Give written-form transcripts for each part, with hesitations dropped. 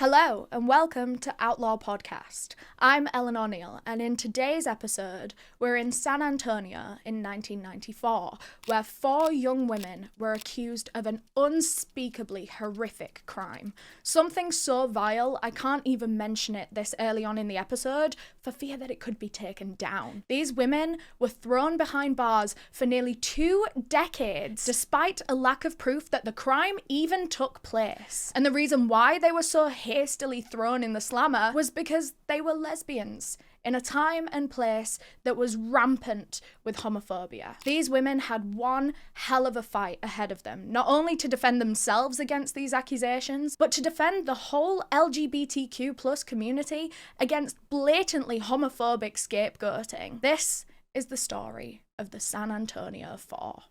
Hello and welcome to Outlaw Podcast. I'm Eleanor Neale, and in today's episode, we're in San Antonio in 1994, where 4 young women were accused of an unspeakably horrific crime. Something so vile I can't even mention it this early on in the episode for fear that it could be taken down. These women were thrown behind bars for nearly 2 decades, despite a lack of proof that the crime even took place. And the reason why they were so hastily thrown in the slammer was because they were lesbians in a time and place that was rampant with homophobia. These women had one hell of a fight ahead of them, not only to defend themselves against these accusations, but to defend the whole LGBTQ+ community against blatantly homophobic scapegoating. This is the story of the San Antonio 4.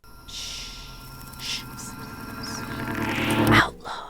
Outlaw.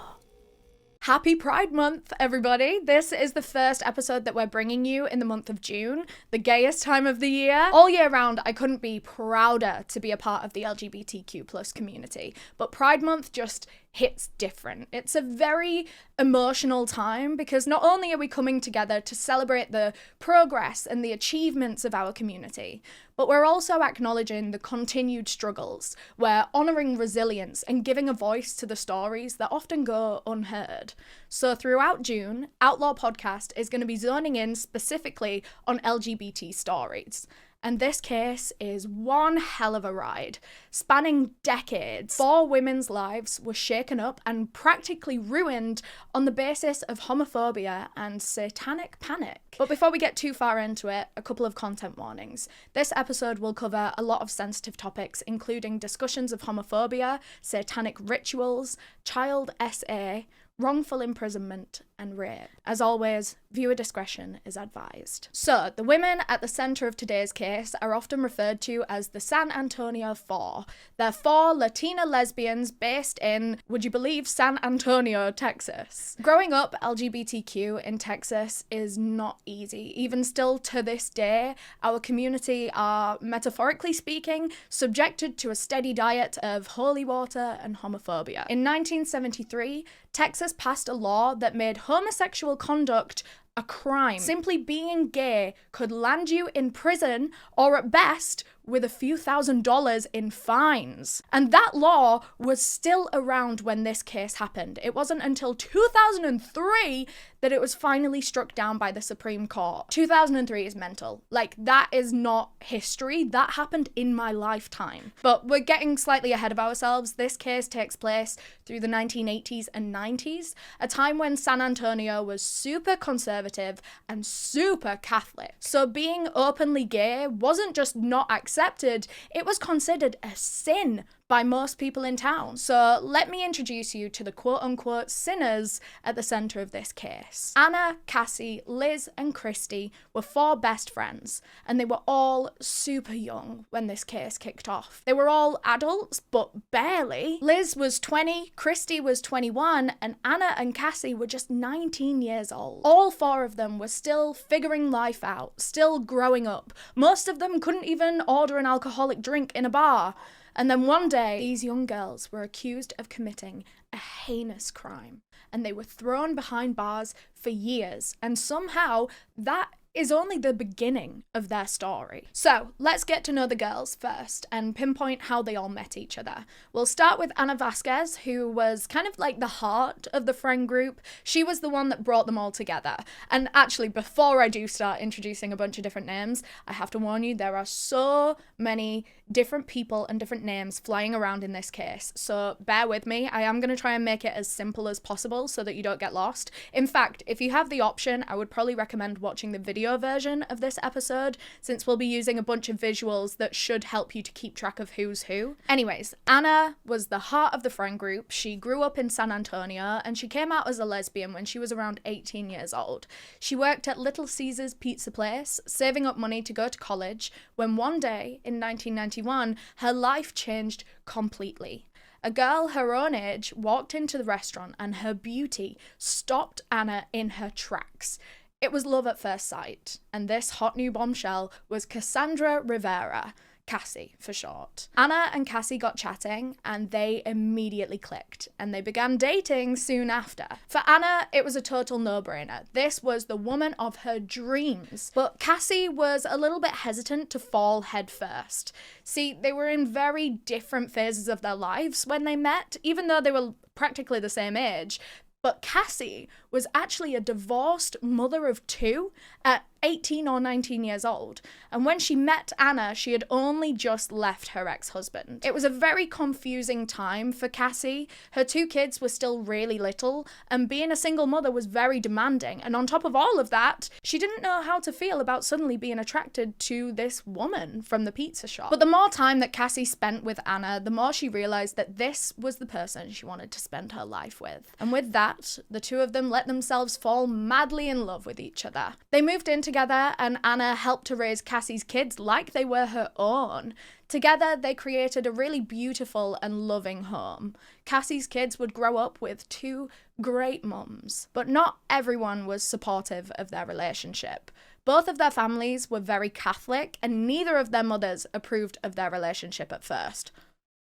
Happy Pride Month, everybody. This is the first episode that we're bringing you in the month of June, the gayest time of the year. All year round, I couldn't be prouder to be a part of the LGBTQ+ community, but Pride Month just hits different. It's a very emotional time because not only are we coming together to celebrate the progress and the achievements of our community, but we're also acknowledging the continued struggles. We're honouring resilience and giving a voice to the stories that often go unheard. So throughout June, Outlaw Podcast is going to be zoning in specifically on LGBT stories. And this case is one hell of a ride. Spanning decades, 4 women's lives were shaken up and practically ruined on the basis of homophobia and satanic panic. But before we get too far into it, a couple of content warnings. This episode will cover a lot of sensitive topics, including discussions of homophobia, satanic rituals, child SA, wrongful imprisonment, and rape. As always, viewer discretion is advised. So, the women at the centre of today's case are often referred to as the San Antonio 4. They're 4 Latina lesbians based in, would you believe, San Antonio, Texas. Growing up LGBTQ in Texas is not easy. Even still to this day, our community are, metaphorically speaking, subjected to a steady diet of holy water and homophobia. In 1973, Texas passed a law that made homosexual conduct a crime. Simply being gay could land you in prison, or at best, with a few $1,000s in fines. And that law was still around when this case happened. It wasn't until 2003 that it was finally struck down by the Supreme Court. 2003 is mental. Like, that is not history. That happened in my lifetime. But we're getting slightly ahead of ourselves. This case takes place through the 1980s and 90s, a time when San Antonio was super conservative and super Catholic. So being openly gay wasn't just not accepted, it was considered a sin by most people in town. So let me introduce you to the quote-unquote sinners at the centre of this case. Anna, Cassie, Liz and Christy were 4 best friends, and they were all super young when this case kicked off. They were all adults, but barely. Liz was 20, Christy was 21, and Anna and Cassie were just 19 years old. All 4 of them were still figuring life out, still growing up. Most of them couldn't even order an alcoholic drink in a bar. And then one day, these young girls were accused of committing a heinous crime, and they were thrown behind bars for years, and somehow that is only the beginning of their story. So let's get to know the girls first and pinpoint how they all met each other. We'll start with Ana Vasquez, who was kind of like the heart of the friend group. She was the one that brought them all together. And actually, before I do start introducing a bunch of different names, I have to warn you, there are so many different people and different names flying around in this case. So bear with me. I am going to try and make it as simple as possible so that you don't get lost. In fact, if you have the option, I would probably recommend watching the video version of this episode, since we'll be using a bunch of visuals that should help you to keep track of who's who. Anyways, Anna was the heart of the friend group. She grew up in San Antonio, and she came out as a lesbian when she was around 18 years old. She worked at Little Caesars Pizza Place, saving up money to go to college, when one day, in 1991, her life changed completely. A girl her own age walked into the restaurant, and her beauty stopped Anna in her tracks. It was love at first sight, and this hot new bombshell was Cassandra Rivera. Cassie for short. Anna and Cassie got chatting and they immediately clicked and they began dating soon after. For Anna, it was a total no-brainer. This was the woman of her dreams. But Cassie was a little bit hesitant to fall headfirst. See, they were in very different phases of their lives when they met, even though they were practically the same age. But Cassie was actually a divorced mother of two at 18 or 19 years old. And when she met Anna, she had only just left her ex-husband. It was a very confusing time for Cassie. Her two kids were still really little, and being a single mother was very demanding. And on top of all of that, she didn't know how to feel about suddenly being attracted to this woman from the pizza shop. But the more time that Cassie spent with Anna, the more she realized that this was the person she wanted to spend her life with. And with that, the two of them let themselves fall madly in love with each other. They moved in together, and Anna helped to raise Cassie's kids like they were her own. Together, they created a really beautiful and loving home. Cassie's kids would grow up with two great mums, but not everyone was supportive of their relationship. Both of their families were very Catholic, and neither of their mothers approved of their relationship at first.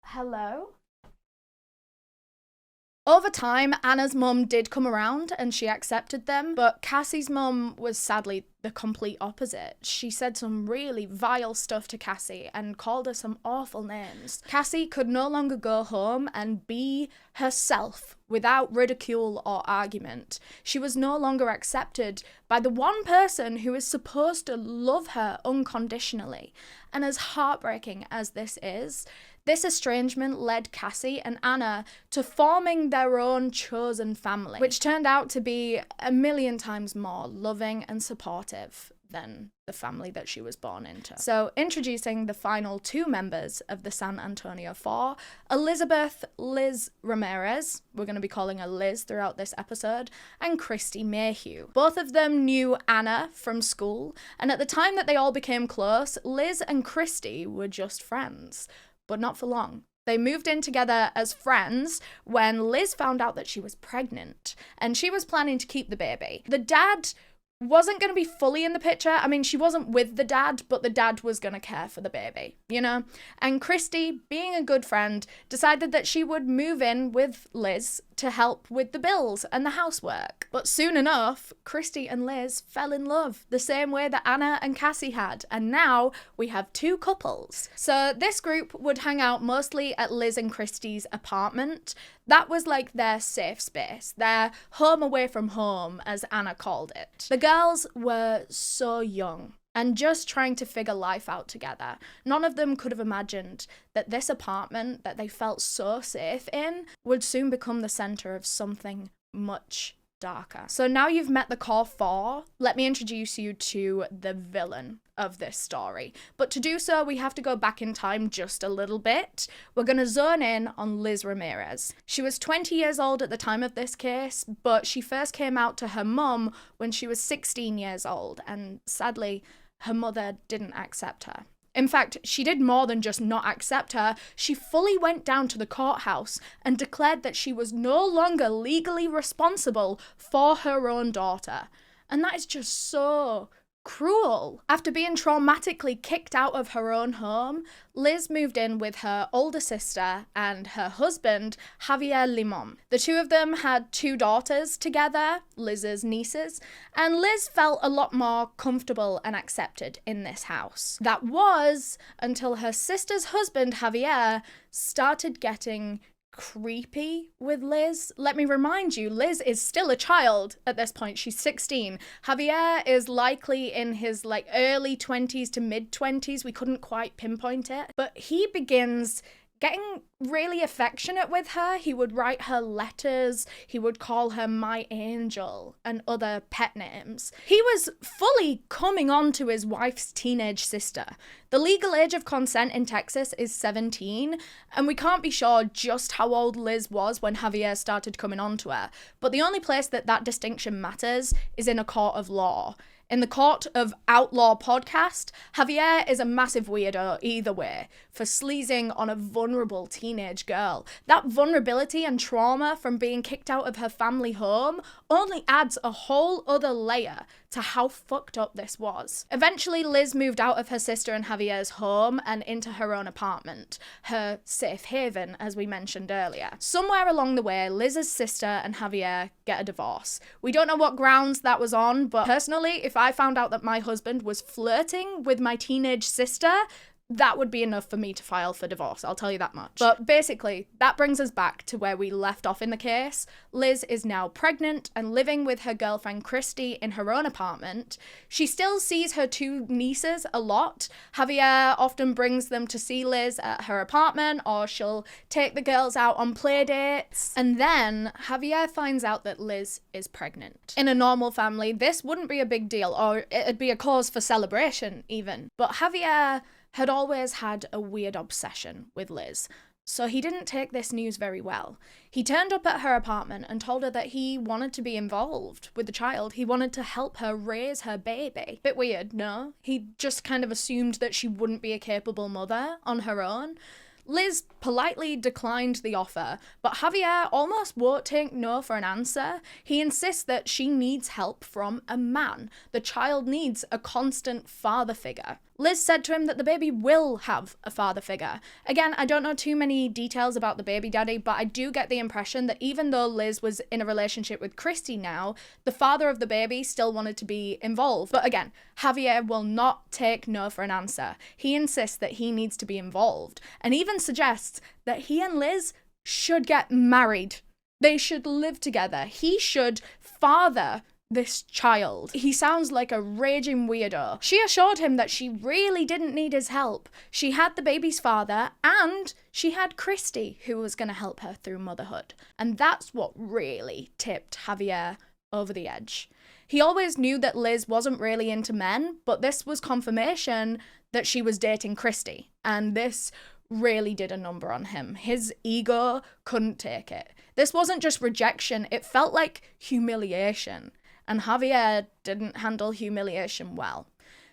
Hello? Over time, Anna's mum did come around and she accepted them, but Cassie's mum was sadly the complete opposite. She said some really vile stuff to Cassie and called her some awful names. Cassie could no longer go home and be herself without ridicule or argument. She was no longer accepted by the one person who is supposed to love her unconditionally. And as heartbreaking as this is, this estrangement led Cassie and Anna to forming their own chosen family, which turned out to be a million times more loving and supportive than the family that she was born into. So, introducing the final two members of the San Antonio Four, Elizabeth Liz Ramirez, we're going to be calling her Liz throughout this episode, and Christy Mayhew. Both of them knew Anna from school, and at the time that they all became close, Liz and Christy were just friends. But not for long. They moved in together as friends when Liz found out that she was pregnant, and she was planning to keep the baby. The dad wasn't going to be fully in the picture. I mean, she wasn't with the dad, but the dad was going to care for the baby, you know? And Christy, being a good friend, decided that she would move in with Liz to help with the bills and the housework. But soon enough, Christy and Liz fell in love the same way that Anna and Cassie had, and now we have two couples. So this group would hang out mostly at Liz and Christy's apartment. That was like their safe space, their home away from home, as Anna called it. The girls were so young and just trying to figure life out together. None of them could have imagined that this apartment that they felt so safe in would soon become the center of something much darker. So now you've met the core four, let me introduce you to the villain of this story. But to do so, we have to go back in time just a little bit. We're going to zone in on Liz Ramirez. She was 20 years old at the time of this case, but she first came out to her mum when she was 16 years old, and sadly, her mother didn't accept her. In fact, she did more than just not accept her. She fully went down to the courthouse and declared that she was no longer legally responsible for her own daughter. And that is just so cruel. After being traumatically kicked out of her own home, Liz moved in with her older sister and her husband, Javier Limon. The two of them had two daughters together, Liz's nieces, and Liz felt a lot more comfortable and accepted in this house. That was until her sister's husband, Javier, started getting creepy with Liz. Let me remind you, Liz is still a child at this point. She's 16. Javier is likely in his early 20s to mid 20s. We couldn't quite pinpoint it, but he begins getting really affectionate with her. He would write her letters, he would call her my angel, and other pet names. He was fully coming on to his wife's teenage sister. The legal age of consent in Texas is 17, and we can't be sure just how old Liz was when Javier started coming on to her, but the only place that distinction matters is in a court of law. In the court of OUTLORE podcast, Javier is a massive weirdo either way for sleazing on a vulnerable teenage girl. That vulnerability and trauma from being kicked out of her family home only adds a whole other layer to how fucked up this was. Eventually, Liz moved out of her sister and Javier's home and into her own apartment, her safe haven, as we mentioned earlier. Somewhere along the way, Liz's sister and Javier get a divorce. We don't know what grounds that was on, but personally, if I found out that my husband was flirting with my teenage sister, that would be enough for me to file for divorce, I'll tell you that much. But basically, that brings us back to where we left off in the case. Liz is now pregnant and living with her girlfriend Christy in her own apartment. She still sees her two nieces a lot. Javier often brings them to see Liz at her apartment, or she'll take the girls out on play dates. And then Javier finds out that Liz is pregnant. In a normal family, this wouldn't be a big deal, or it'd be a cause for celebration even. But Javier had always had a weird obsession with Liz, so he didn't take this news very well. He turned up at her apartment and told her that he wanted to be involved with the child. He wanted to help her raise her baby. Bit weird, no? He just kind of assumed that she wouldn't be a capable mother on her own. Liz politely declined the offer, but Javier almost won't take no for an answer. He insists that she needs help from a man. The child needs a constant father figure. Liz said to him that the baby will have a father figure. Again, I don't know too many details about the baby daddy, but I do get the impression that even though Liz was in a relationship with Christy now, the father of the baby still wanted to be involved. But again, Javier will not take no for an answer. He insists that he needs to be involved, and even suggests that he and Liz should get married. They should live together. He should father this child. He sounds like a raging weirdo. She assured him that she really didn't need his help. She had the baby's father, and she had Christy, who was going to help her through motherhood. And that's what really tipped Javier over the edge. He always knew that Liz wasn't really into men, but this was confirmation that she was dating Christy, and this really did a number on him. His ego couldn't take it. This wasn't just rejection, it felt like humiliation. And Javier didn't handle humiliation well.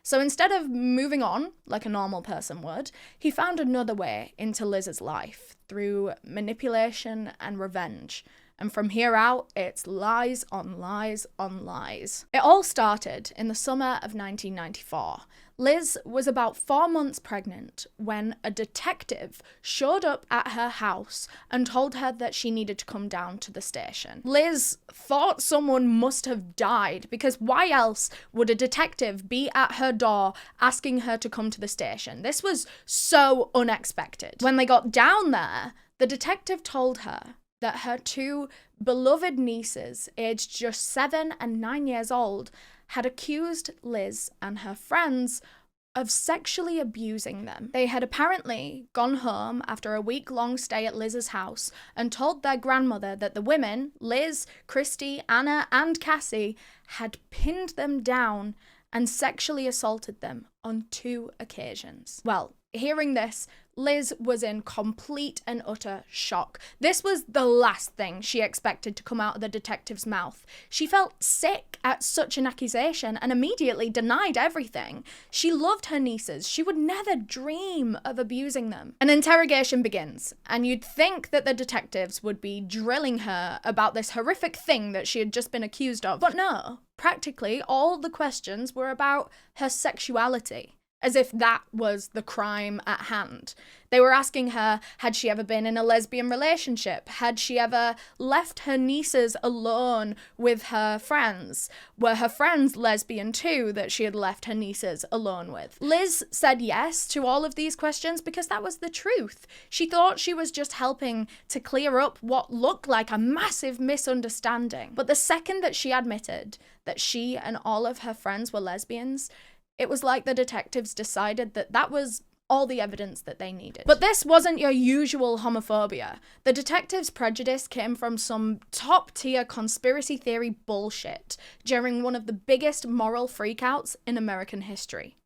So instead of moving on like a normal person would, he found another way into Liz's life through manipulation and revenge. And from here out, it's lies on lies on lies. It all started in the summer of 1994. Liz was about 4 months pregnant when a detective showed up at her house and told her that she needed to come down to the station. Liz thought someone must have died, because why else would a detective be at her door asking her to come to the station? This was so unexpected. When they got down there, the detective told her that her two beloved nieces, aged just 7 and 9 years old, had accused Liz and her friends of sexually abusing them. They had apparently gone home after a week-long stay at Liz's house and told their grandmother that the women, Liz, Christy, Anna, and Cassie, had pinned them down and sexually assaulted them on 2 occasions. Well, hearing this, Liz was in complete and utter shock. This was the last thing she expected to come out of the detective's mouth. She felt sick at such an accusation and immediately denied everything. She loved her nieces. She would never dream of abusing them. An interrogation begins, and you'd think that the detectives would be drilling her about this horrific thing that she had just been accused of. But no, practically all the questions were about her sexuality, as if that was the crime at hand. They were asking her, had she ever been in a lesbian relationship? Had she ever left her nieces alone with her friends? Were her friends lesbian too, that she had left her nieces alone with? Liz said yes to all of these questions because that was the truth. She thought she was just helping to clear up what looked like a massive misunderstanding. But the second that she admitted that she and all of her friends were lesbians, it was like the detectives decided that that was all the evidence that they needed. But this wasn't your usual homophobia. The detectives' prejudice came from some top-tier conspiracy theory bullshit during one of the biggest moral freakouts in American history.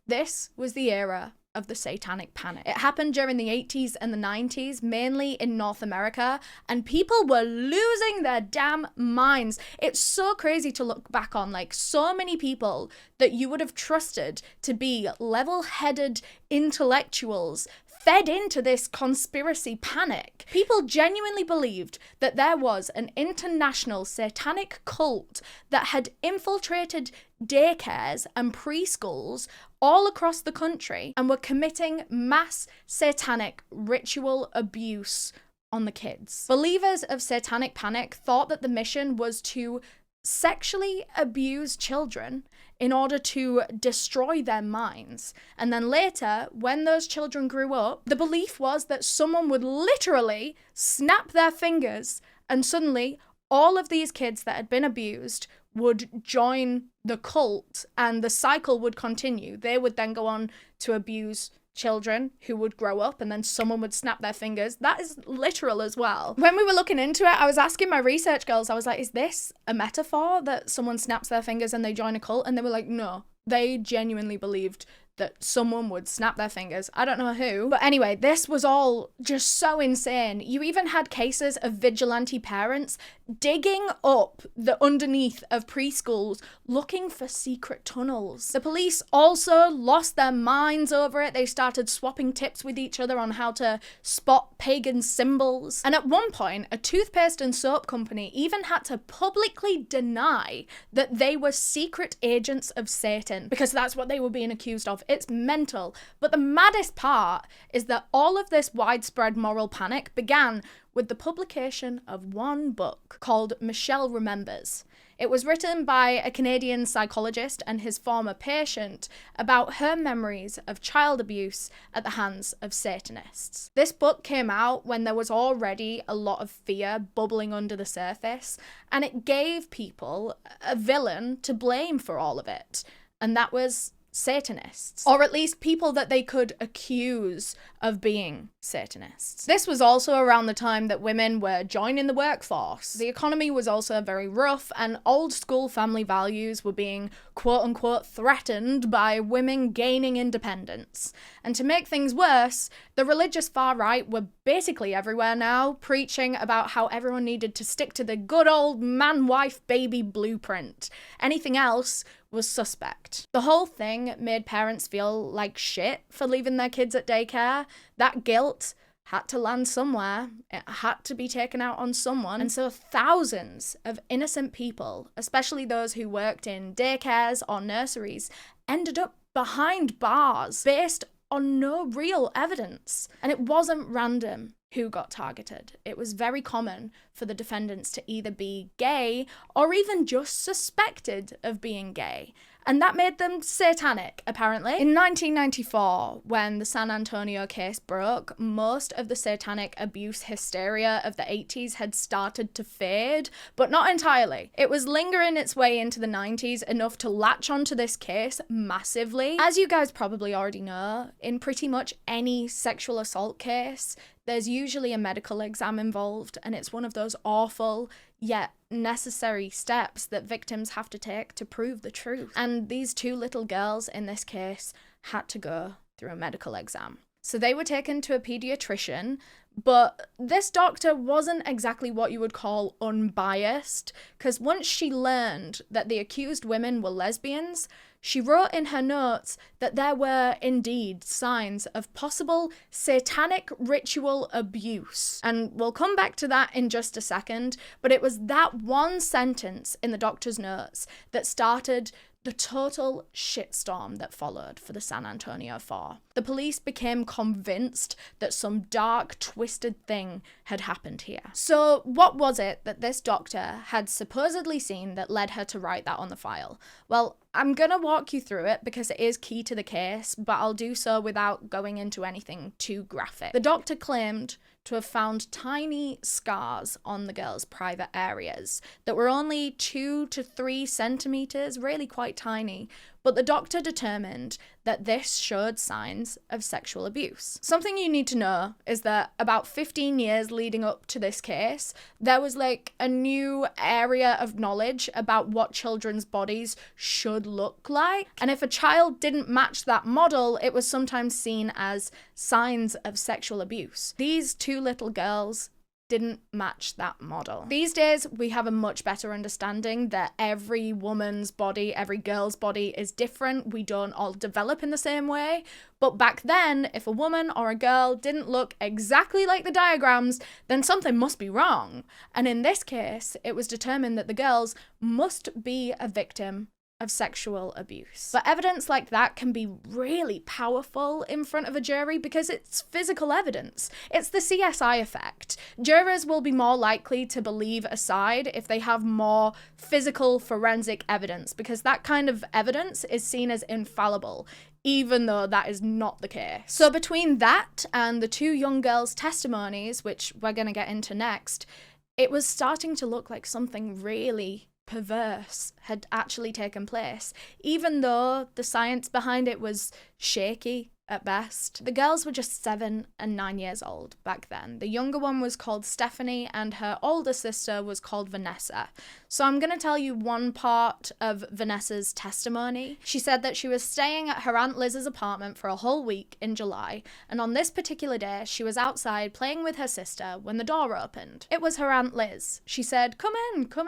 This was the era of the Satanic Panic. It happened during the 80s and the 90s, mainly in North America, and people were losing their damn minds. It's so crazy to look back on, like, so many people that you would have trusted to be level-headed intellectuals fed into this conspiracy panic. People genuinely believed that there was an international satanic cult that had infiltrated daycares and preschools all across the country and were committing mass satanic ritual abuse on the kids. Believers of Satanic Panic thought that the mission was to sexually abuse children in order to destroy their minds. And then later, when those children grew up, the belief was that someone would literally snap their fingers and suddenly all of these kids that had been abused would join the cult and the cycle would continue. They would then go on to abuse children who would grow up and then someone would snap their fingers. That is literal as well. When we were looking into it, I was asking my research girls, I was like, is this a metaphor that someone snaps their fingers and they join a cult? And they were like, no, they genuinely believed that someone would snap their fingers. I don't know who. But anyway, this was all just so insane. You even had cases of vigilante parents digging up the underneath of preschools looking for secret tunnels. The police also lost their minds over it. They started swapping tips with each other on how to spot pagan symbols. And at one point, a toothpaste and soap company even had to publicly deny that they were secret agents of Satan because that's what they were being accused of. It's mental. But the maddest part is that all of this widespread moral panic began with the publication of one book called Michelle Remembers. It was written by a Canadian psychologist and his former patient about her memories of child abuse at the hands of Satanists. This book came out when there was already a lot of fear bubbling under the surface, and it gave people a villain to blame for all of it, and that was Satanists, or at least people that they could accuse of being Satanists. This was also around the time that women were joining the workforce. The economy was also very rough and old school family values were being quote unquote threatened by women gaining independence. And to make things worse, the religious far right were basically everywhere now, preaching about how everyone needed to stick to the good old man-wife-baby blueprint. Anything else was suspect. The whole thing made parents feel like shit for leaving their kids at daycare. That guilt had to land somewhere. It had to be taken out on someone. And so thousands of innocent people, especially those who worked in daycares or nurseries, ended up behind bars based on no real evidence. And it wasn't random who got targeted. It was very common for the defendants to either be gay or even just suspected of being gay. And that made them satanic, apparently. In 1994, when the San Antonio case broke, most of the satanic abuse hysteria of the 80s had started to fade, but not entirely. It was lingering its way into the 90s enough to latch onto this case massively. As you guys probably already know, in pretty much any sexual assault case, there's usually a medical exam involved, and it's one of those awful yet necessary steps that victims have to take to prove the truth. And these two little girls in this case had to go through a medical exam. So they were taken to a pediatrician, but this doctor wasn't exactly what you would call unbiased, because once she learned that the accused women were lesbians, she wrote in her notes that there were indeed signs of possible satanic ritual abuse. And we'll come back to that in just a second, but it was that one sentence in the doctor's notes that started the total shitstorm that followed for the San Antonio Four. The police became convinced that some dark, twisted thing had happened here. So what was it that this doctor had supposedly seen that led her to write that on the file? Well, I'm gonna walk you through it because it is key to the case, but I'll do so without going into anything too graphic. The doctor claimed to have found tiny scars on the girls' private areas that were only 2 to 3 centimeters, really quite tiny, but the doctor determined that this showed signs of sexual abuse. Something you need to know is that about 15 years leading up to this case, there was like a new area of knowledge about what children's bodies should look like. And if a child didn't match that model, it was sometimes seen as signs of sexual abuse. These two little girls didn't match that model. These days, we have a much better understanding that every woman's body, every girl's body is different. We don't all develop in the same way. But back then, if a woman or a girl didn't look exactly like the diagrams, then something must be wrong. And in this case, it was determined that the girls must be a victim of sexual abuse. But evidence like that can be really powerful in front of a jury because it's physical evidence. It's the CSI effect. Jurors will be more likely to believe a side if they have more physical forensic evidence, because that kind of evidence is seen as infallible, even though that is not the case. So between that and the two young girls' testimonies, which we're going to get into next, it was starting to look like something really perverse had actually taken place, even though the science behind it was shaky at best. The girls were just 7 and 9 years old back then. The younger one was called Stephanie and her older sister was called Vanessa. So I'm going to tell you one part of Vanessa's testimony. She said that she was staying at her Aunt Liz's apartment for a whole week in July, and on this particular day she was outside playing with her sister when the door opened. It was her Aunt Liz. She said, come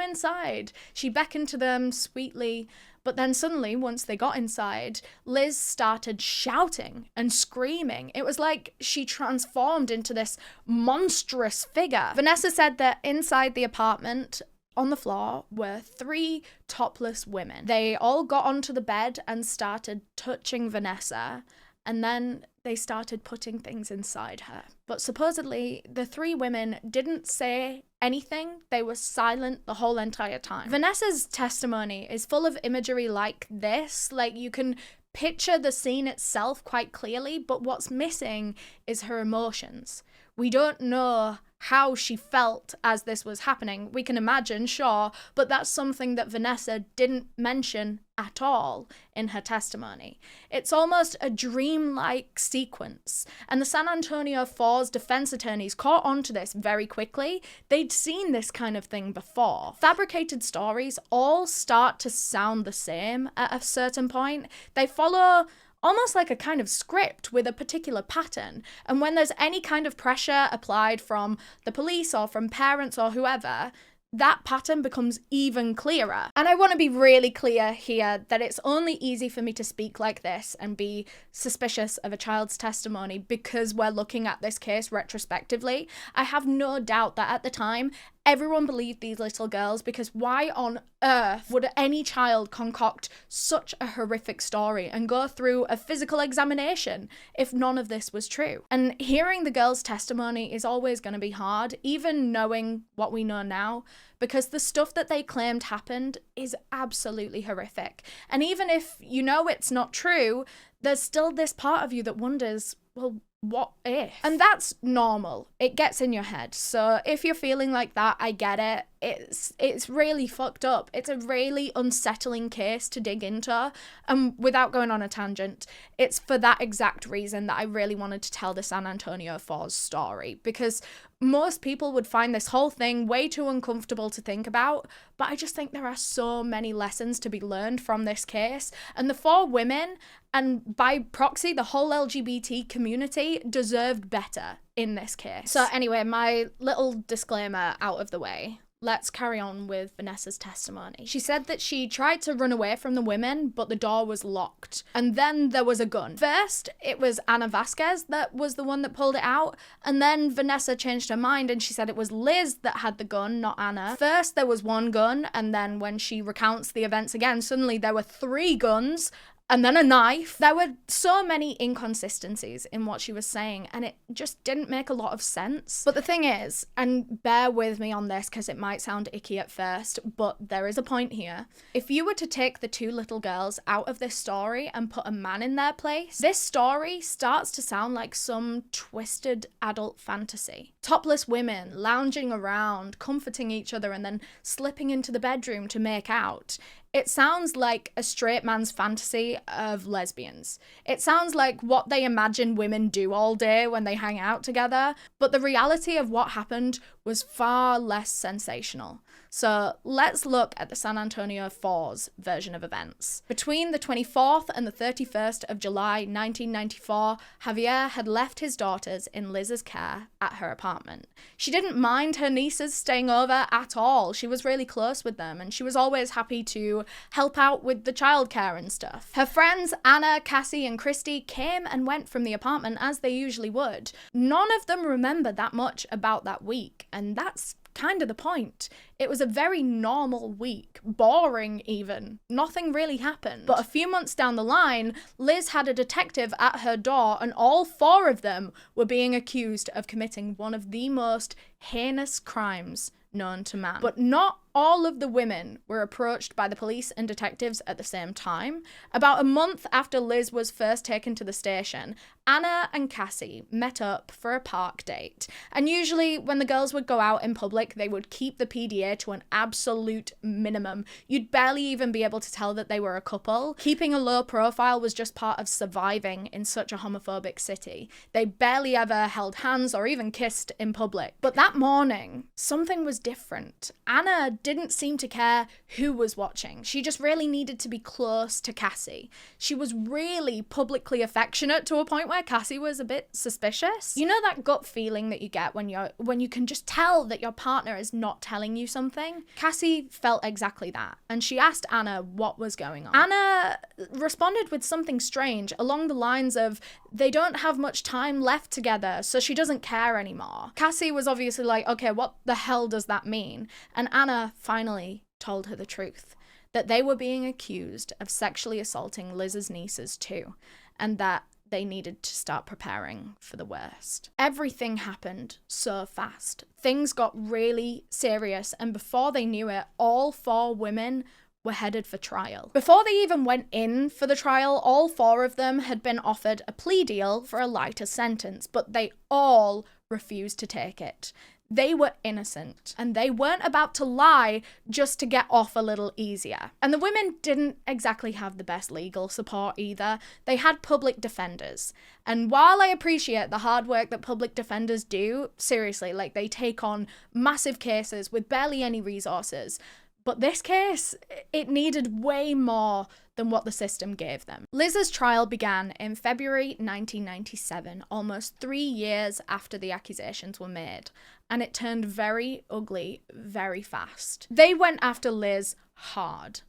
inside." She beckoned to them sweetly. But then suddenly, once they got inside, Liz started shouting and screaming. It was like she transformed into this monstrous figure. Vanessa said that inside the apartment, on the floor, were 3 topless women. They all got onto the bed and started touching Vanessa, and then they started putting things inside her. But supposedly, the 3 women didn't say anything. They were silent the whole entire time. Vanessa's testimony is full of imagery like this. Like, you can picture the scene itself quite clearly, but what's missing is her emotions. We don't know how she felt as this was happening. We can imagine, sure, but that's something that Vanessa didn't mention at all in her testimony. It's almost a dreamlike sequence, and the San Antonio 4's defense attorneys caught on to this very quickly. They'd seen this kind of thing before. Fabricated stories all start to sound the same at a certain point. They follow almost like a kind of script with a particular pattern. And when there's any kind of pressure applied from the police or from parents or whoever, that pattern becomes even clearer. And I want to be really clear here that it's only easy for me to speak like this and be suspicious of a child's testimony because we're looking at this case retrospectively. I have no doubt that at the time, everyone believed these little girls, because why on earth would any child concoct such a horrific story and go through a physical examination if none of this was true? And hearing the girls' testimony is always going to be hard, even knowing what we know now, because the stuff that they claimed happened is absolutely horrific. And even if you know it's not true, there's still this part of you that wonders, well, what if? And that's normal. It gets in your head. So if you're feeling like that, I get it. It's really fucked up. It's a really unsettling case to dig into. And without going on a tangent, it's for that exact reason that I really wanted to tell the San Antonio 4's story, because most people would find this whole thing way too uncomfortable to think about, but I just think there are so many lessons to be learned from this case. And the 4 women, and by proxy, the whole LGBT community, deserved better in this case. So anyway, my little disclaimer out of the way. Let's carry on with Vanessa's testimony. She said that she tried to run away from the women, but the door was locked. And then there was a gun. First, it was Ana Vasquez that was the one that pulled it out. And then Vanessa changed her mind and she said it was Liz that had the gun, not Ana. First, there was 1 gun. And then when she recounts the events again, suddenly there were 3 guns. And then a knife. There were so many inconsistencies in what she was saying, and it just didn't make a lot of sense. But the thing is, and bear with me on this because it might sound icky at first, but there is a point here. If you were to take the 2 little girls out of this story and put a man in their place, this story starts to sound like some twisted adult fantasy. Topless women lounging around, comforting each other, and then slipping into the bedroom to make out. It sounds like a straight man's fantasy of lesbians. It sounds like what they imagine women do all day when they hang out together, but the reality of what happened was far less sensational. So let's look at the San Antonio Four's version of events. Between the 24th and the 31st of July 1994, Javier had left his daughters in Liz's care at her apartment. She didn't mind her nieces staying over at all. She was really close with them, and she was always happy to help out with the childcare and stuff. Her friends Anna, Cassie, and Christy came and went from the apartment as they usually would. None of them remember that much about that week, and that's kind of the point. It was a very normal week, boring even. Nothing really happened. But a few months down the line, Liz had a detective at her door, and all 4 of them were being accused of committing one of the most heinous crimes known to man. But not all of the women were approached by the police and detectives at the same time. About a month after Liz was first taken to the station, Anna and Cassie met up for a park date. And usually when the girls would go out in public, they would keep the PDA to an absolute minimum. You'd barely even be able to tell that they were a couple. Keeping a low profile was just part of surviving in such a homophobic city. They barely ever held hands or even kissed in public. But that morning, something was different. Anna didn't seem to care who was watching. She just really needed to be close to Cassie. She was really publicly affectionate to a point where Cassie was a bit suspicious. You know that gut feeling that you get when you can just tell that your partner is not telling you something? Cassie felt exactly that, and she asked Anna what was going on. Anna responded with something strange along the lines of, they don't have much time left together, so she doesn't care anymore. Cassie was obviously like, okay, what the hell does that mean? And Anna finally told her the truth, that they were being accused of sexually assaulting Liz's nieces too, and that they needed to start preparing for the worst. Everything happened so fast. Things got really serious, and before they knew it, all 4 women were headed for trial. Before they even went in for the trial, all 4 of them had been offered a plea deal for a lighter sentence, but they all refused to take it. They were innocent, and they weren't about to lie just to get off a little easier. And the women didn't exactly have the best legal support either. They had public defenders. And while I appreciate the hard work that public defenders do, seriously, like, they take on massive cases with barely any resources, but this case, it needed way more than what the system gave them. Liz's trial began in February 1997, almost 3 years after the accusations were made, and it turned very ugly very fast. They went after Liz hard.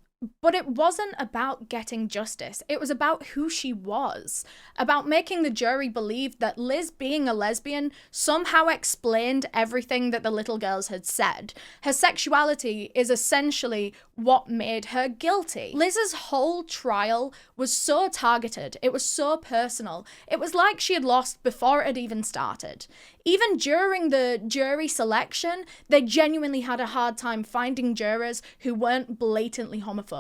But it wasn't about getting justice. It was about who she was, about making the jury believe that Liz being a lesbian somehow explained everything that the little girls had said. Her sexuality is essentially what made her guilty. Liz's whole trial was so targeted. It was so personal. It was like she had lost before it had even started. Even during the jury selection, they genuinely had a hard time finding jurors who weren't blatantly homophobic.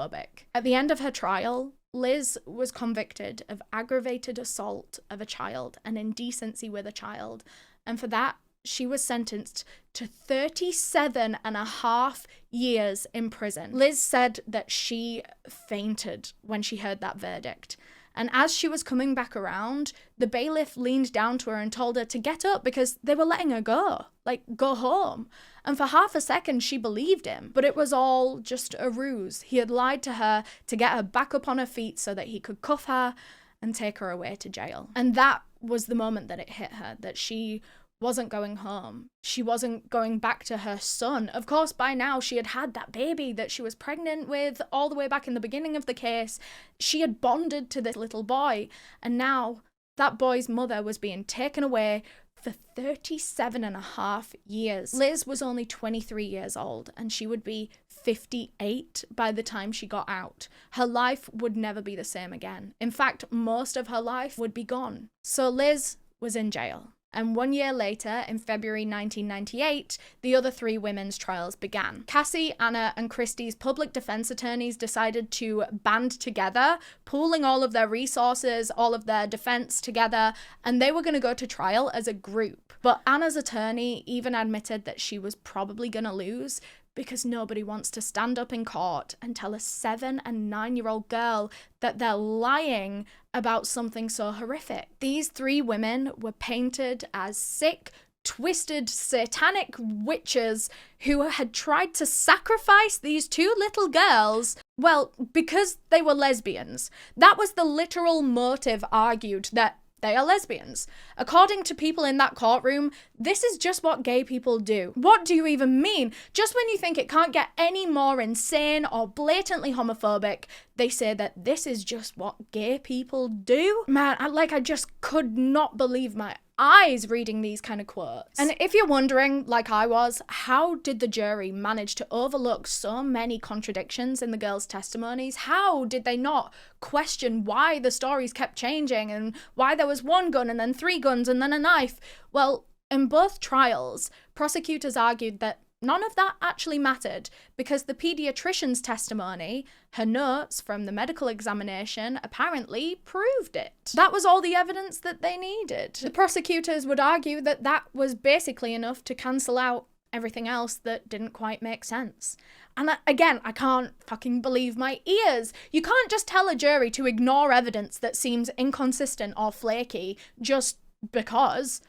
At the end of her trial, Liz was convicted of aggravated assault of a child and indecency with a child, and for that, she was sentenced to 37.5 years in prison. Liz said that she fainted when she heard that verdict. And as she was coming back around, the bailiff leaned down to her and told her to get up because they were letting her go. Like, go home. And for half a second, she believed him. But it was all just a ruse. He had lied to her to get her back up on her feet so that he could cuff her and take her away to jail. And that was the moment that it hit her, that she wasn't going home. She wasn't going back to her son. Of course, by now she had had that baby that she was pregnant with all the way back in the beginning of the case. She had bonded to this little boy, and now that boy's mother was being taken away for 37.5 years. Liz was only 23 years old, and she would be 58 by the time she got out. Her life would never be the same again. In fact, most of her life would be gone. So Liz was in jail. And 1 year later, in February 1998, the other 3 women's trials began. Cassie, Anna, and Christy's public defense attorneys decided to band together, pooling all of their resources, all of their defense together, and they were going to go to trial as a group. But Anna's attorney even admitted that she was probably going to lose because nobody wants to stand up in court and tell a 7- and 9-year-old girl that they're lying about something so horrific. These 3 women were painted as sick, twisted satanic witches who had tried to sacrifice these two little girls, well, because they were lesbians. That was the literal motive argued, that they are lesbians. According to people in that courtroom, this is just what gay people do. What do you even mean? Just when you think it can't get any more insane or blatantly homophobic, they say that this is just what gay people do? Man, I just could not believe my eyes reading these kind of quotes. And if you're wondering, like I was, how did the jury manage to overlook so many contradictions in the girls' testimonies? How did they not question why the stories kept changing and why there was one gun and then 3 guns and then a knife? Well, in both trials, prosecutors argued that none of that actually mattered because the pediatrician's testimony, her notes from the medical examination, apparently proved it. That was all the evidence that they needed. The prosecutors would argue that that was basically enough to cancel out everything else that didn't quite make sense. And again, I can't fucking believe my ears. You can't just tell a jury to ignore evidence that seems inconsistent or flaky just because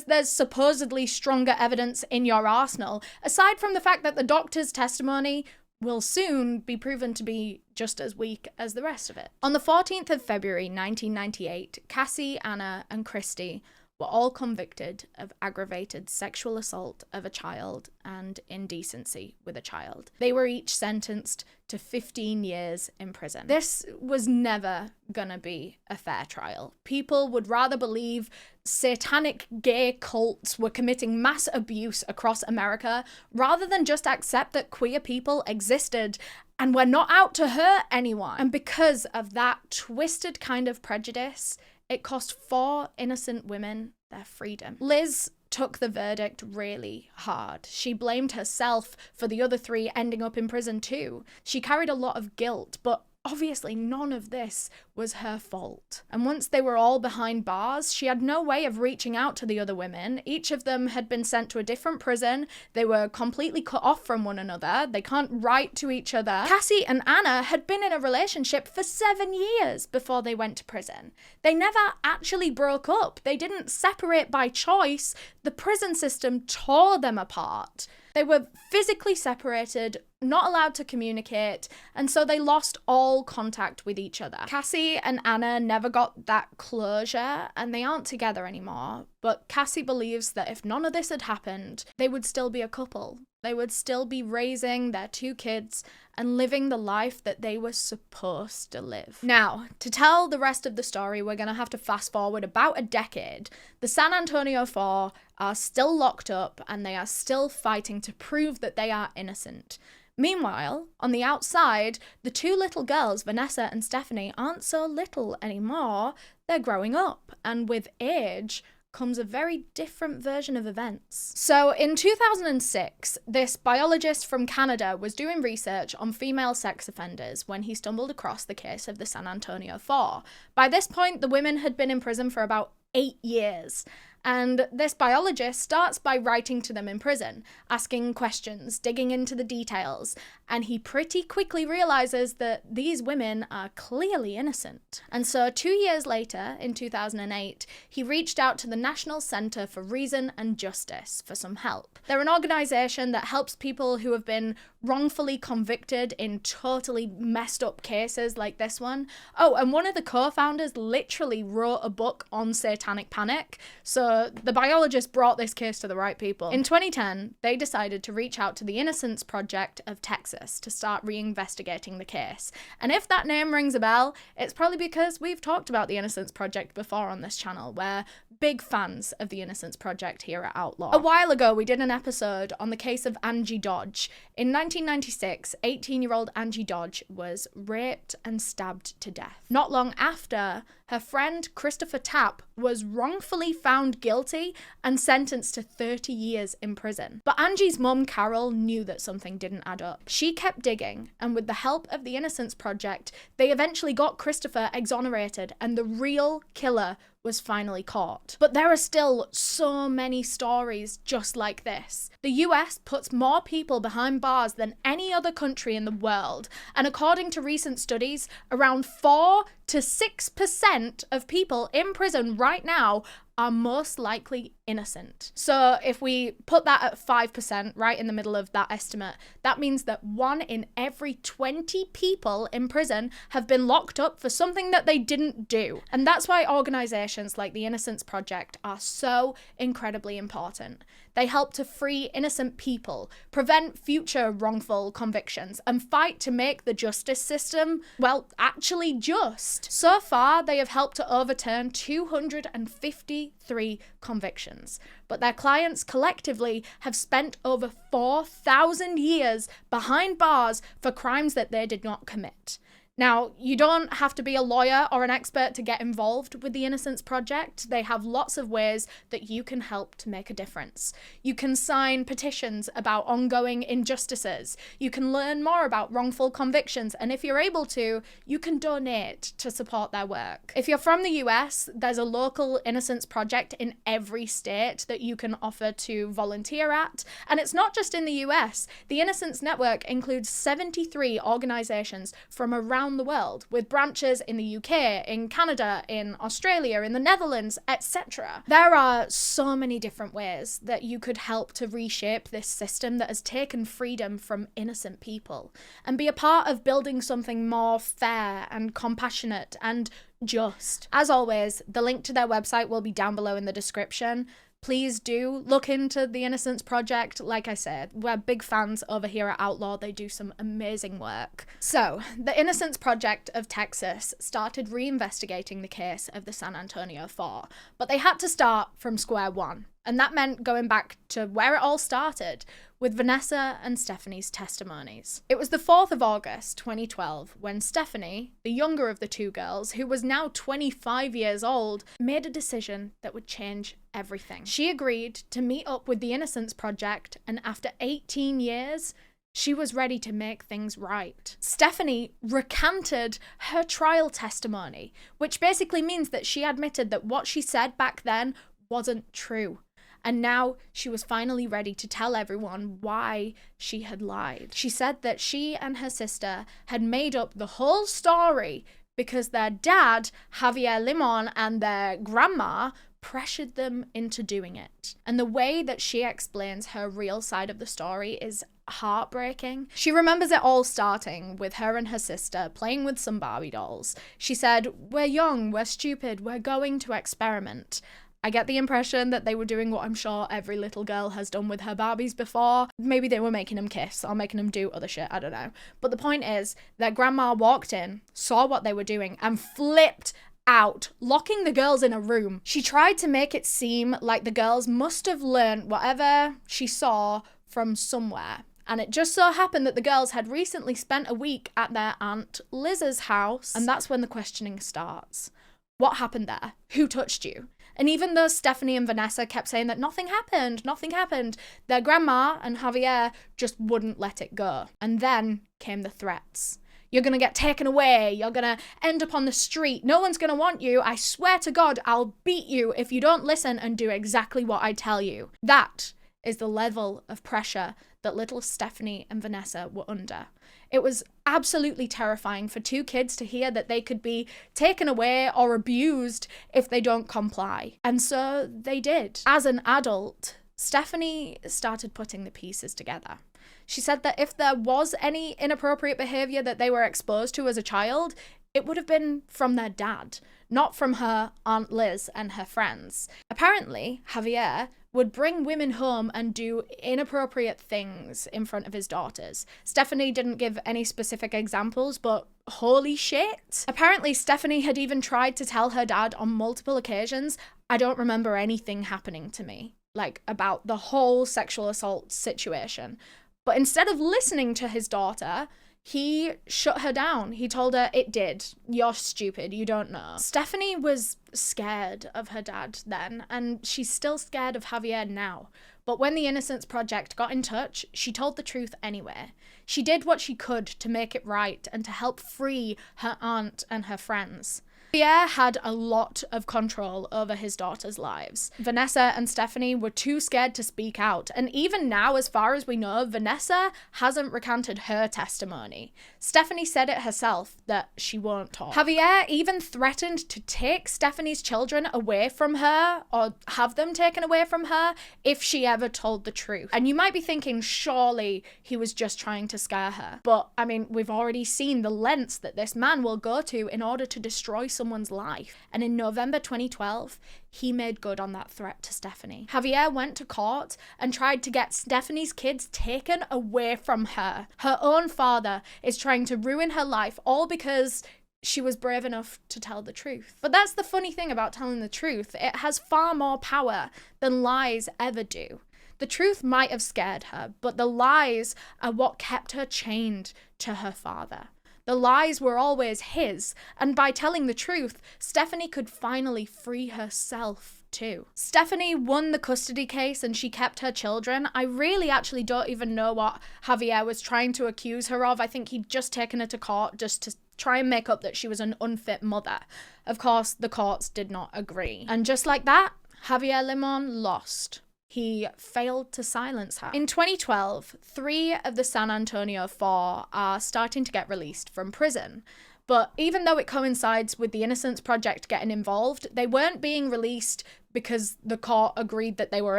there's supposedly stronger evidence in your arsenal, aside from the fact that the doctor's testimony will soon be proven to be just as weak as the rest of it. On the 14th of February 1998, Cassie, Anna, and Christy were all convicted of aggravated sexual assault of a child and indecency with a child. They were each sentenced to 15 years in prison. This was never gonna be a fair trial. People would rather believe satanic gay cults were committing mass abuse across America rather than just accept that queer people existed and were not out to hurt anyone. And because of that twisted kind of prejudice, it cost 4 innocent women their freedom. Liz took the verdict really hard. She blamed herself for the other 3 ending up in prison too. She carried a lot of guilt, but obviously none of this was her fault. And once they were all behind bars, she had no way of reaching out to the other women. Each of them had been sent to a different prison. They were completely cut off from one another. They can't write to each other. Cassie and Anna had been in a relationship for 7 years before they went to prison. They never actually broke up. They didn't separate by choice. The prison system tore them apart. They were physically separated, not allowed to communicate, and so they lost all contact with each other. Cassie and Anna never got that closure, and they aren't together anymore, but Cassie believes that if none of this had happened, they would still be a couple. They would still be raising their 2 kids and living the life that they were supposed to live. Now, to tell the rest of the story, we're going to have to fast forward about a decade. The San Antonio 4 are still locked up and they are still fighting to prove that they are innocent. Meanwhile, on the outside, the 2 little girls, Vanessa and Stephanie, aren't so little anymore. They're growing up, and with age comes a very different version of events. So in 2006, this biologist from Canada was doing research on female sex offenders when he stumbled across the case of the San Antonio 4. By this point, the women had been in prison for about 8 years. And this biologist starts by writing to them in prison, asking questions, digging into the details, and he pretty quickly realizes that these women are clearly innocent. And so 2 years later, in 2008, he reached out to the National Center for Reason and Justice for some help. They're an organization that helps people who have been wrongfully convicted in totally messed up cases like this one. Oh, and one of the co-founders literally wrote a book on Satanic Panic, so the biologist brought this case to the right people. In 2010, they decided to reach out to the Innocence Project of Texas to start reinvestigating the case. And if that name rings a bell, it's probably because we've talked about the Innocence Project before on this channel. We're big fans of the Innocence Project here at Outlaw. A while ago, we did an episode on the case of Angie Dodge. In 1996, 18-year-old Angie Dodge was raped and stabbed to death. Not long after, her friend Christopher Tapp was wrongfully found guilty and sentenced to 30 years in prison. But Angie's mum, Carol, knew that something didn't add up. She kept digging, and with the help of the Innocence Project, they eventually got Christopher exonerated, and the real killer was finally caught. But there are still so many stories just like this. The US puts more people behind bars than any other country in the world, and according to recent studies, around 4 to 6% of people in prison right now are most likely innocent. So if we put that at 5%, right in the middle of that estimate, that means that 1 in every 20 people in prison have been locked up for something that they didn't do. And that's why organizations like the Innocence Project are so incredibly important. They help to free innocent people, prevent future wrongful convictions, and fight to make the justice system, well, actually just. So far, they have helped to overturn 253 convictions, but their clients collectively have spent over 4,000 years behind bars for crimes that they did not commit. Now, you don't have to be a lawyer or an expert to get involved with the Innocence Project. They have lots of ways that you can help to make a difference. You can sign petitions about ongoing injustices. You can learn more about wrongful convictions. And if you're able to, you can donate to support their work. If you're from the US, there's a local Innocence Project in every state that you can offer to volunteer at. And it's not just in the US. The Innocence Network includes 73 organizations from around the world, with branches in the UK, in Canada, in Australia, in the Netherlands, etc. There are so many different ways that you could help to reshape this system that has taken freedom from innocent people and be a part of building something more fair and compassionate and just. As always, the link to their website will be down below in the description. Please do look into the Innocence Project. Like I said, we're big fans over here at Outlaw. They do some amazing work. So, the Innocence Project of Texas started reinvestigating the case of the San Antonio Four, but they had to start from square one. And that meant going back to where it all started, with Vanessa and Stephanie's testimonies. It was the 4th of August, 2012, when Stephanie, the younger of the two girls, who was now 25 years old, made a decision that would change everything. She agreed to meet up with the Innocence Project, and after 18 years, she was ready to make things right. Stephanie recanted her trial testimony, which basically means that she admitted that what she said back then wasn't true. And now she was finally ready to tell everyone why she had lied. She said that she and her sister had made up the whole story because their dad, Javier Limon, and their grandma pressured them into doing it. And the way that she explains her real side of the story is heartbreaking. She remembers it all starting with her and her sister playing with some Barbie dolls. She said, "We're young, we're stupid, we're going to experiment." I get the impression that they were doing what I'm sure every little girl has done with her Barbies before. Maybe they were making them kiss or making them do other shit, I don't know. But the point is, their grandma walked in, saw what they were doing, and flipped out, locking the girls in a room. She tried to make it seem like the girls must have learned whatever she saw from somewhere. And it just so happened that the girls had recently spent a week at their Aunt Liz's house, and that's when the questioning starts. What happened there? Who touched you? And even though Stephanie and Vanessa kept saying that nothing happened, their grandma and Javier just wouldn't let it go. And then came the threats. You're going to get taken away. You're going to end up on the street. No one's going to want you. I swear to God, I'll beat you if you don't listen and do exactly what I tell you. That is the level of pressure that little Stephanie and Vanessa were under. It was absolutely terrifying for two kids to hear that they could be taken away or abused if they don't comply. And so they did. As an adult, Stephanie started putting the pieces together. She said that if there was any inappropriate behavior that they were exposed to as a child, it would have been from their dad, not from her Aunt Liz and her friends. Apparently, Javier would bring women home and do inappropriate things in front of his daughters. Stephanie didn't give any specific examples, but holy shit. Apparently, Stephanie had even tried to tell her dad on multiple occasions, "I don't remember anything happening to me," like about the whole sexual assault situation. But instead of listening to his daughter, he shut her down. He told her, "It did. You're stupid. You don't know." Stephanie was scared of her dad then, and she's still scared of Javier now. But when the Innocence Project got in touch, she told the truth anyway. She did what she could to make it right and to help free her aunt and her friends. Javier had a lot of control over his daughters' lives. Vanessa and Stephanie were too scared to speak out, and even now, as far as we know, Vanessa hasn't recanted her testimony. Stephanie said it herself that she won't talk. Javier even threatened to take Stephanie's children away from her, or have them taken away from her, if she ever told the truth. And you might be thinking, surely he was just trying to scare her. But, I mean, we've already seen the lengths that this man will go to in order to destroy someone's life. And in November 2012, he made good on that threat to Stephanie. Javier went to court and tried to get Stephanie's kids taken away from her. Her own father is trying to ruin her life, all because she was brave enough to tell the truth. But that's the funny thing about telling the truth. It has far more power than lies ever do. The truth might have scared her, but the lies are what kept her chained to her father. The lies were always his, and by telling the truth, Stephanie could finally free herself too. Stephanie won the custody case and she kept her children. I really actually don't even know what Javier was trying to accuse her of. I think he'd just taken her to court just to try and make up that she was an unfit mother. Of course, the courts did not agree. And just like that, Javier Limon lost. He failed to silence her. In 2012, 3 of the San Antonio 4 are starting to get released from prison. But even though it coincides with the Innocence Project getting involved, they weren't being released because the court agreed that they were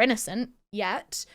innocent yet.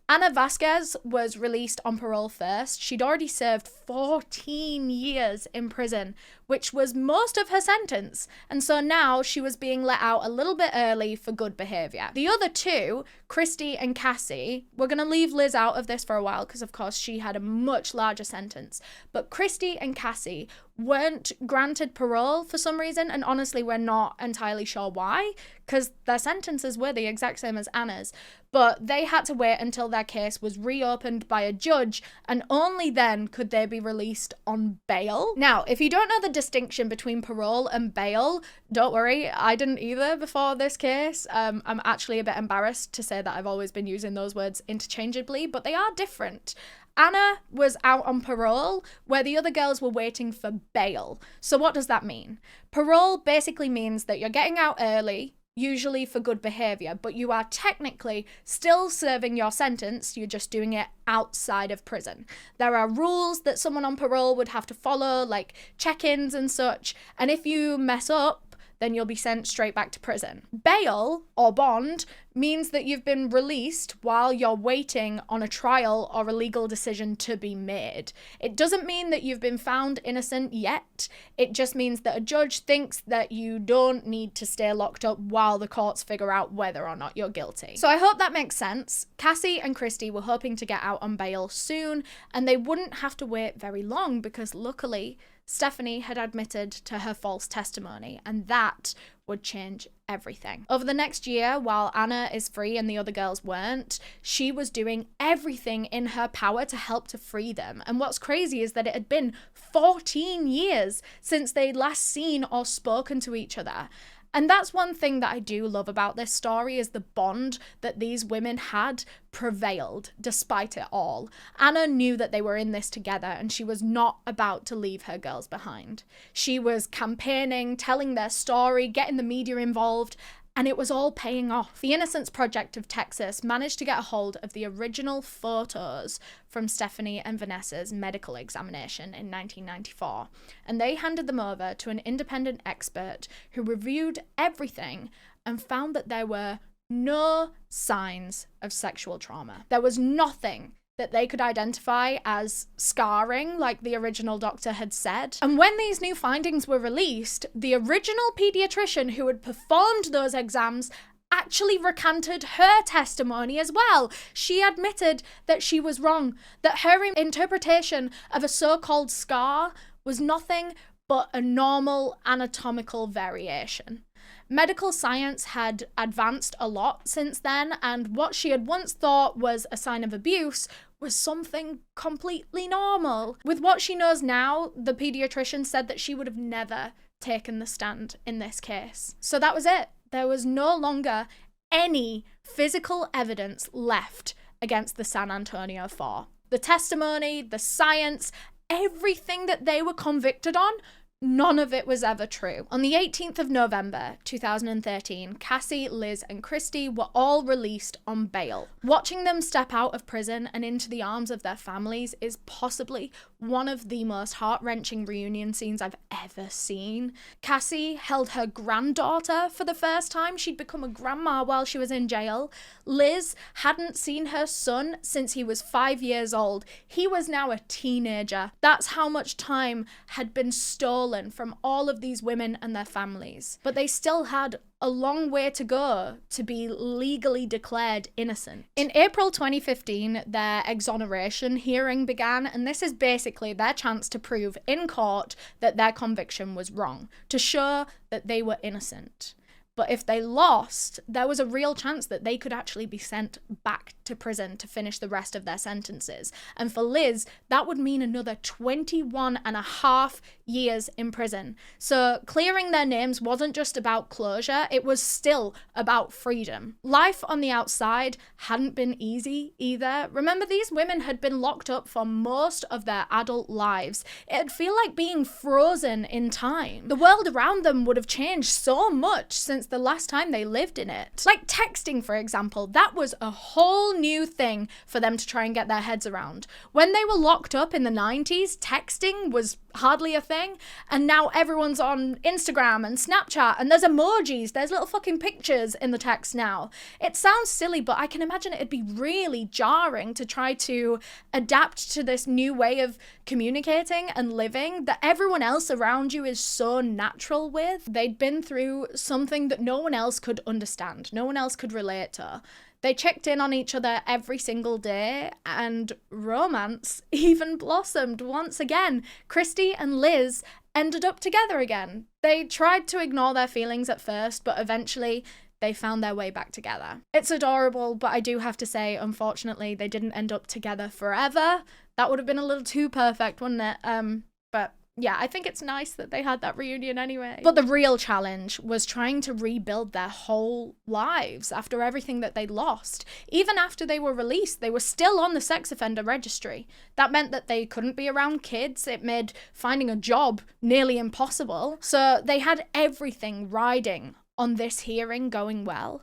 Ana Vasquez was released on parole first. She'd already served 14 years in prison, which was most of her sentence. And so now she was being let out a little bit early for good behaviour. The other 2, Christy and Cassie, we're going to leave Liz out of this for a while because of course she had a much larger sentence. But Christy and Cassie weren't granted parole for some reason, and honestly we're not entirely sure why, because their sentences were the exact same as Anna's. But they had to wait until their case was reopened by a judge, and only then could they be released on bail. Now, if you don't know the distinction between parole and bail, don't worry, I didn't either before this case. I'm actually a bit embarrassed to say that I've always been using those words interchangeably, but they are different. Anna was out on parole, where the other girls were waiting for bail. So what does that mean? Parole basically means that you're getting out early, usually for good behaviour, but you are technically still serving your sentence, you're just doing it outside of prison. There are rules that someone on parole would have to follow, like check-ins and such, and if you mess up, then you'll be sent straight back to prison. Bail, or bond, means that you've been released while you're waiting on a trial or a legal decision to be made. It doesn't mean that you've been found innocent yet. It just means that a judge thinks that you don't need to stay locked up while the courts figure out whether or not you're guilty. So I hope that makes sense. Cassie and Christy were hoping to get out on bail soon, and they wouldn't have to wait very long because luckily Stephanie had admitted to her false testimony, and that would change everything. Over the next year, while Anna is free and the other girls weren't, she was doing everything in her power to help to free them. And what's crazy is that it had been 14 years since they'd last seen or spoken to each other. And that's one thing that I do love about this story, is the bond that these women had prevailed despite it all. Anna knew that they were in this together and she was not about to leave her girls behind. She was campaigning, telling their story, getting the media involved, and it was all paying off. The Innocence Project of Texas managed to get a hold of the original photos from Stephanie and Vanessa's medical examination in 1994, and they handed them over to an independent expert who reviewed everything and found that there were no signs of sexual trauma. There was nothing that they could identify as scarring, like the original doctor had said. And when these new findings were released, the original pediatrician who had performed those exams actually recanted her testimony as well. She admitted that she was wrong, that her interpretation of a so-called scar was nothing but a normal anatomical variation. Medical science had advanced a lot since then, and what she had once thought was a sign of abuse was something completely normal. With what she knows now, the pediatrician said that she would have never taken the stand in this case. So that was it. There was no longer any physical evidence left against the San Antonio 4. The testimony, the science, everything that they were convicted on, none of it was ever true. On the 18th of November 2013, Cassie, Liz, and Christy were all released on bail. Watching them step out of prison and into the arms of their families is possibly one of the most heart-wrenching reunion scenes I've ever seen. Cassie held her granddaughter for the first time. She'd become a grandma while she was in jail. Liz hadn't seen her son since he was 5 years old. He was now a teenager. That's how much time had been stolen from all of these women and their families. But they still had a long way to go to be legally declared innocent. In April 2015, their exoneration hearing began, and this is basically their chance to prove in court that their conviction was wrong, to show that they were innocent. But if they lost, there was a real chance that they could actually be sent back to prison to finish the rest of their sentences. And for Liz, that would mean another 21 and a half years in prison. So clearing their names wasn't just about closure, it was still about freedom. Life on the outside hadn't been easy either. Remember, these women had been locked up for most of their adult lives. It'd feel like being frozen in time. The world around them would have changed so much since the last time they lived in it. Like texting, for example, that was a whole new thing for them to try and get their heads around. When they were locked up in the 90s, texting was hardly a thing, and now everyone's on Instagram and Snapchat, and there's emojis, there's little fucking pictures in the text now. It sounds silly, but I can imagine it'd be really jarring to try to adapt to this new way of communicating and living that everyone else around you is so natural with. They'd been through something that no one else could understand, no one else could relate to. They checked in on each other every single day, and romance even blossomed once again. Christy and Liz ended up together again. They tried to ignore their feelings at first, but eventually they found their way back together. It's adorable, but I do have to say, unfortunately, they didn't end up together forever. That would have been a little too perfect, wouldn't it? But yeah, I think it's nice that they had that reunion anyway. But the real challenge was trying to rebuild their whole lives after everything that they'd lost. Even after they were released, they were still on the sex offender registry. That meant that they couldn't be around kids. It made finding a job nearly impossible. So they had everything riding on this hearing going well.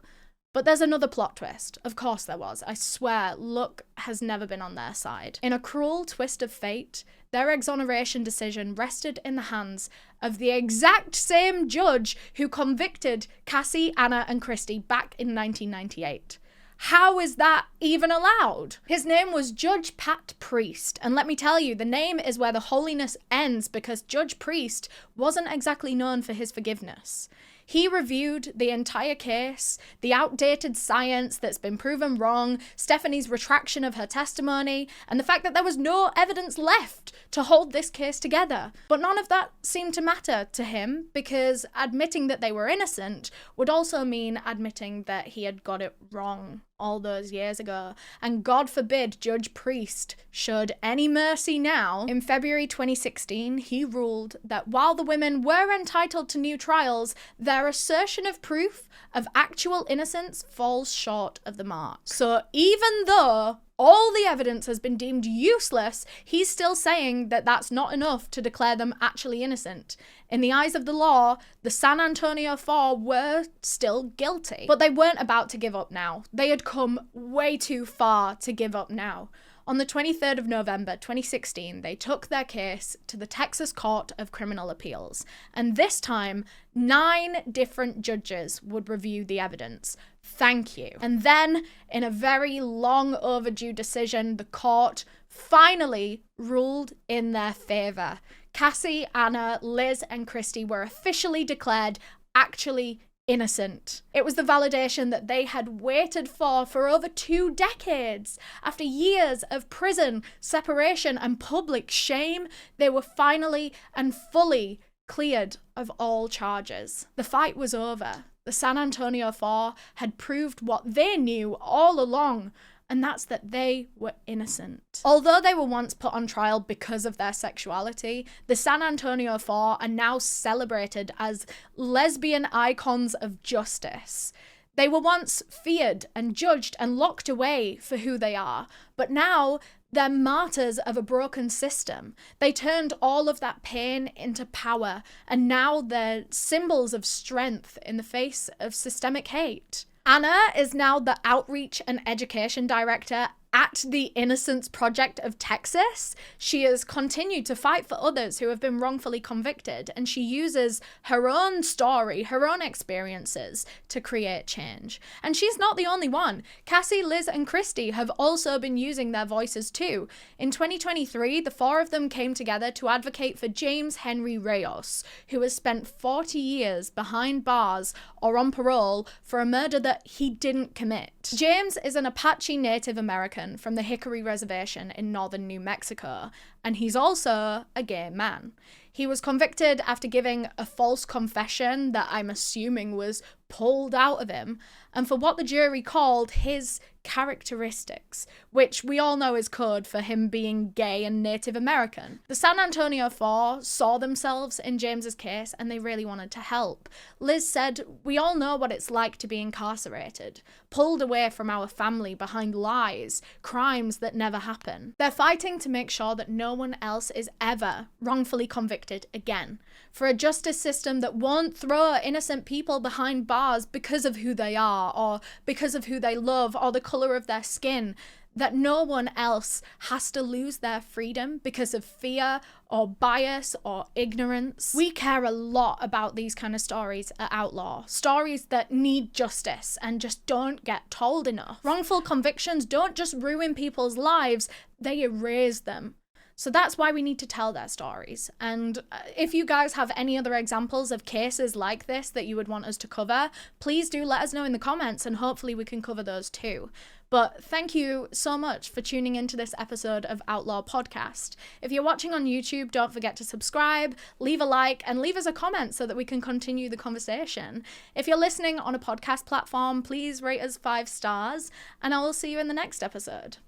But there's another plot twist. Of course there was. I swear, luck has never been on their side. In a cruel twist of fate, their exoneration decision rested in the hands of the exact same judge who convicted Cassie, Anna, and Christy back in 1998. How is that even allowed? His name was Judge Pat Priest, and let me tell you, the name is where the holiness ends, because Judge Priest wasn't exactly known for his forgiveness. He reviewed the entire case, the outdated science that's been proven wrong, Stephanie's retraction of her testimony, and the fact that there was no evidence left to hold this case together. But none of that seemed to matter to him, because admitting that they were innocent would also mean admitting that he had got it wrong all those years ago. And God forbid Judge Priest showed any mercy now. In February 2016, he ruled that while the women were entitled to new trials, their assertion of proof of actual innocence falls short of the mark. So even though all the evidence has been deemed useless, he's still saying that that's not enough to declare them actually innocent. In the eyes of the law, the San Antonio Four were still guilty. But they weren't about to give up now. They had come way too far to give up now. On the 23rd of November 2016, they took their case to the Texas Court of Criminal Appeals. And this time, 9 different judges would review the evidence. Thank you. And then, in a very long overdue decision, the court finally ruled in their favour. Cassie, Anna, Liz, and Christy were officially declared actually innocent. It was the validation that they had waited for over 2 decades. After years of prison, separation, and public shame, they were finally and fully cleared of all charges. The fight was over. The San Antonio Four had proved what they knew all along, and that's that they were innocent. Although they were once put on trial because of their sexuality, the San Antonio Four are now celebrated as lesbian icons of justice. They were once feared and judged and locked away for who they are, but now They're martyrs of a broken system. They turned all of that pain into power, and now they're symbols of strength in the face of systemic hate. Anna is now the Outreach and Education Director at the Innocence Project of Texas. She has continued to fight for others who have been wrongfully convicted, and she uses her own story, her own experiences to create change. And she's not the only one. Cassie, Liz, and Christy have also been using their voices too. In 2023, the four of them came together to advocate for James Henry Reyes, who has spent 40 years behind bars or on parole for a murder that he didn't commit. James is an Apache Native American from the Hickory Reservation in northern New Mexico, and he's also a gay man. He was convicted after giving a false confession that I'm assuming was pulled out of him, and for what the jury called his characteristics, which we all know is code for him being gay and Native American. The San Antonio Four saw themselves in James's case, and they really wanted to help. Liz said, "We all know what it's like to be incarcerated, pulled away from our family behind lies, crimes that never happen. They're fighting to make sure that no one else is ever wrongfully convicted again, for a justice system that won't throw innocent people behind bars because of who they are, or because of who they love, or the colour of their skin, that no one else has to lose their freedom because of fear or bias or ignorance." We care a lot about these kind of stories at Outlaw. Stories that need justice and just don't get told enough. Wrongful convictions don't just ruin people's lives, they erase them. So that's why we need to tell their stories. And if you guys have any other examples of cases like this that you would want us to cover, please do let us know in the comments, and hopefully we can cover those too. But thank you so much for tuning into this episode of Outlaw Podcast. If you're watching on YouTube, don't forget to subscribe, leave a like, and leave us a comment so that we can continue the conversation. If you're listening on a podcast platform, please rate us 5 stars, and I will see you in the next episode.